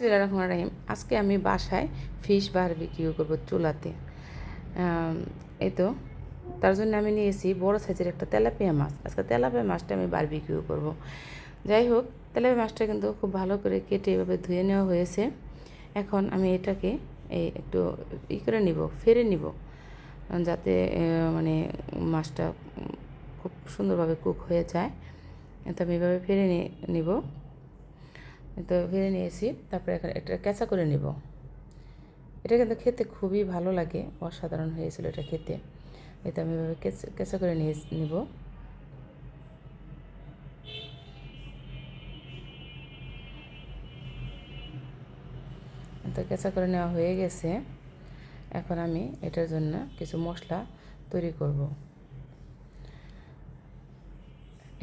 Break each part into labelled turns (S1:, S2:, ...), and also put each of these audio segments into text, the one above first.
S1: বিসমিল্লাহির রহমানির রহিম। আজকে আমি বাসায় ফিশ বারবিকিউ করব চুলাতে। এই তো তার জন্য আমি নিয়েছি বড় সাইজের একটা তেলাপিয়া মাছ। আজকে তেলাপিয়া মাছটা আমি বারবিকিউ করব। যাই হোক, তেলাপিয়া মাছটা কিন্তু খুব ভালো করে কেটে এভাবে ধুয়ে নেওয়া হয়েছে। এখন আমি এটাকে একটু করে নিব, ফেরে নিব, যাতে মানে মাছটা খুব সুন্দরভাবে কুক হয়ে যায়। তো আমি এভাবে ফেরে নিব। তো ভেজে নিয়েছি। তারপরে এখানে এটা কেঁচা করে নিব। এটা কিন্তু খেতে খুবই ভালো লাগে, অসাধারণ হয়েছিল এটা খেতে। এটা আমি এভাবে কেঁচা করে নিব। তো কেঁচা করে নেওয়া হয়ে গেছে। এখন আমি এটার জন্য কিছু মশলা তৈরি করব।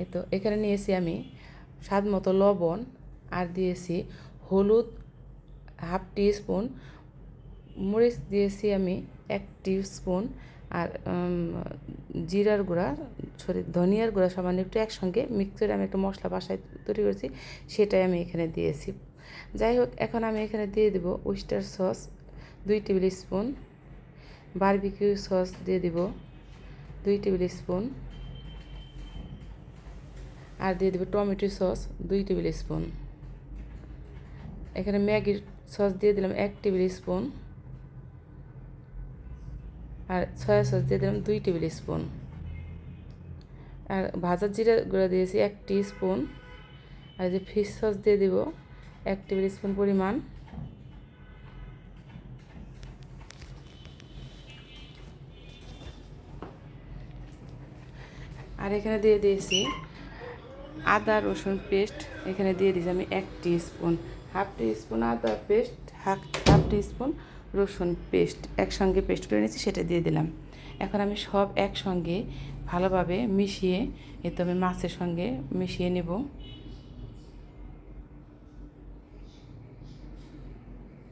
S1: এই তো এখানে নিয়েছি আমি স্বাদ মতো লবণ, আর দিয়েছি হলুদ হাফ টিস্পুন, মরিচ দিয়েছি আমি 1 টিস্পুন, আর জিরার গুঁড়া, ধনিয়ার গুঁড়া সামান্য একটু একসঙ্গে মিক্স করে আমি একটা মশলা বাসায় তৈরি করেছি, সেটাই আমি এখানে দিয়েছি। যাই হোক, এখন আমি এখানে দিয়ে দেবো oyster sauce 2 table spoon, barbecue sauce দিয়ে দিব 2 টেবিল স্পুন, আর দিয়ে দেবো টমেটো সস 2 টেবিল স্পুন। এখানে ম্যাগির সস দিয়ে দিলাম 1 টেবিল স্পুন, আর সয়া সস দিয়ে দিলাম 2 টেবিল স্পুন, আর ভাজা জিরা গুঁড়া দিয়েছি 1 টিস্পুন, আর যে ফিশ সস দিয়ে দিব 1 টেবিল স্পুন পরিমাণ। আর এখানে দিয়ে দিয়েছি আদা রসুন পেস্ট, এখানে দিয়ে দিয়েছি আমি 1 টিস্পুন, হাফ টিস্পুন আদা পেস্ট, হাফ টিস্পুন রসুন পেস্ট একসঙ্গে পেস্ট করে নিয়েছি, সেটা দিয়ে দিলাম। এখন আমি সব একসঙ্গে ভালোভাবে মিশিয়ে তো আমি মাছের সঙ্গে মিশিয়ে নেব।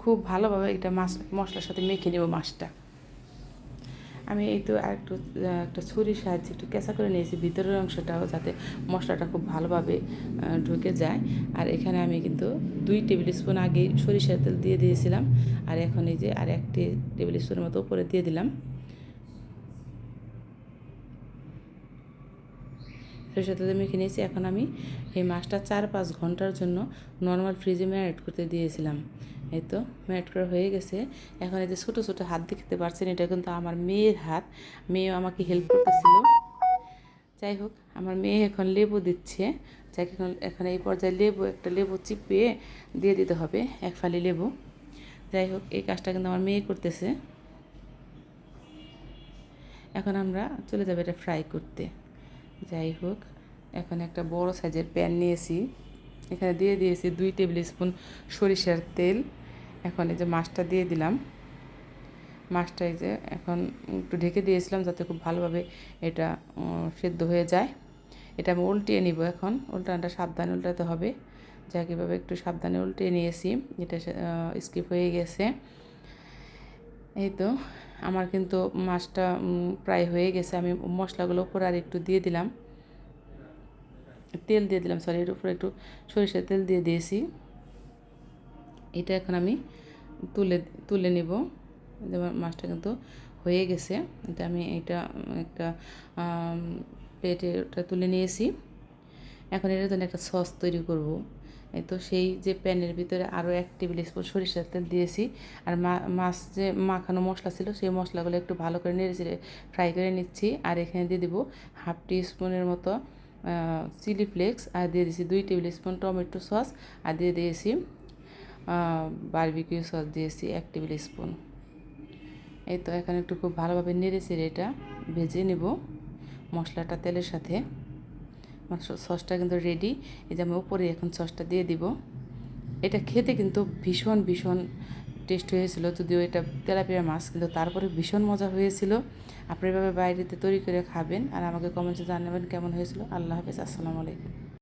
S1: খুব ভালোভাবে এটা মশলার সাথে মেখে নেব মাছটা। আমি এই তো একটা ছুরির সাহায্যে একটু কেঁচা করে নিয়েছি ভিতরের অংশটাও, যাতে মশলাটা খুব ভালোভাবে ঢুকে যায়। আর এখানে আমি কিন্তু 2 টেবিল স্পুন আগে সরিষার তেল দিয়ে দিয়েছিলাম, আর এখন এই যে আর 1 টেবিল স্পুনের মতো উপরে দিয়ে দিলাম সরিষার তেল মেখে নিয়েছি। এখন আমি এই মাছটা 4-5 ঘন্টার জন্য নর্মাল ফ্রিজে ম্যারিনেট করতে দিয়েছিলাম। এই তো ম্যারিনেট করা হয়ে গেছে। এখন এই যে ছোটো ছোটো হাত দেখতে পাচ্ছেন, এটা কিন্তু আমার মেয়ের হাত, মেয়েও আমাকে হেল্প করতেছিল। যাই হোক, আমার মেয়ে এখন লেবু দিচ্ছে। যাই এখন এই পর্যায়ে একটা লেবু চিপিয়ে দিয়ে দিতে হবে, 1 ফালি লেবু। যাই হোক, এই কাজটা কিন্তু আমার মেয়ে করতেছে। এখন আমরা চলে যাবো এটা ফ্রাই করতে। যাই হোক, এখন একটা বড় সাইজের প্যান নিয়েছি, এখানে দিয়ে দিয়েছি 2 টেবিল স্পুন সরিষার তেল। এখন এই যে মাছটা দিয়ে দিলাম। মাছটা এই যে এখন একটু ঢেকে দিয়েছিলাম যাতে খুব ভালোভাবে এটা সেদ্ধ হয়ে যায়। এটা আমি উল্টিয়ে নিব। এখন উল্টানটা সাবধানে উল্টাতে হবে। যা কীভাবে একটু সাবধানে উল্টিয়ে নিয়েছি, এটা স্কিপ হয়ে গেছে। এই তো আমার কিন্তু মাছটা প্রায় হয়ে গেছে। আমি মশলাগুলো উপরে আর একটু দিয়ে দিলাম, তেল দিয়ে দিলাম, সরি, এর উপরে একটু সরিষার তেল দিয়ে দিয়েছি। এটা এখন আমি তুলে নেব। যেমন মাছটা কিন্তু হয়ে গেছে। এটা আমি একটা প্লেটে ওটা তুলে নিয়েছি। এখন এটার জন্য একটা সস তৈরি করব। তো সেই যে প্যানের ভিতরে আরও 1 টেবিল স্পুন সরিষার তেল দিয়েছি, আর মাছ যে মাখানো মশলা ছিল সেই মশলাগুলো একটু ভালো করে নেড়ে ফ্রাই করে নিচ্ছি। আর এখানে দিয়ে দিব হাফ টিস্পুনের মতো চিলি ফ্লেক্স, আর দিয়ে দিয়েছি 2 টেবিল স্পুন টমেটো সস, আর দিয়ে দিয়েছি বারবিকিউ সস দিয়েছি 1 টেবিল স্পুন। এই তো এখন একটু খুব ভালোভাবে নেড়ে এটা ভেজে নেব মশলাটা তেলের সাথে। সসটা কিন্তু রেডি। এই যে আমি উপরে এখন সসটা দিয়ে দিব। এটা খেতে কিন্তু ভীষণ ভীষণ টেস্ট হয়েছিল, যদিও এটা তেলাপিয়া মাছ, কিন্তু তারপরে ভীষণ মজা হয়েছিল। আপনি এভাবে বাইরেতে তৈরি করে খাবেন, আর আমাকে কমেন্টে জানাবেন কেমন হয়েছিল। আল্লাহ হাফেজ, আসসালামু আলাইকুম।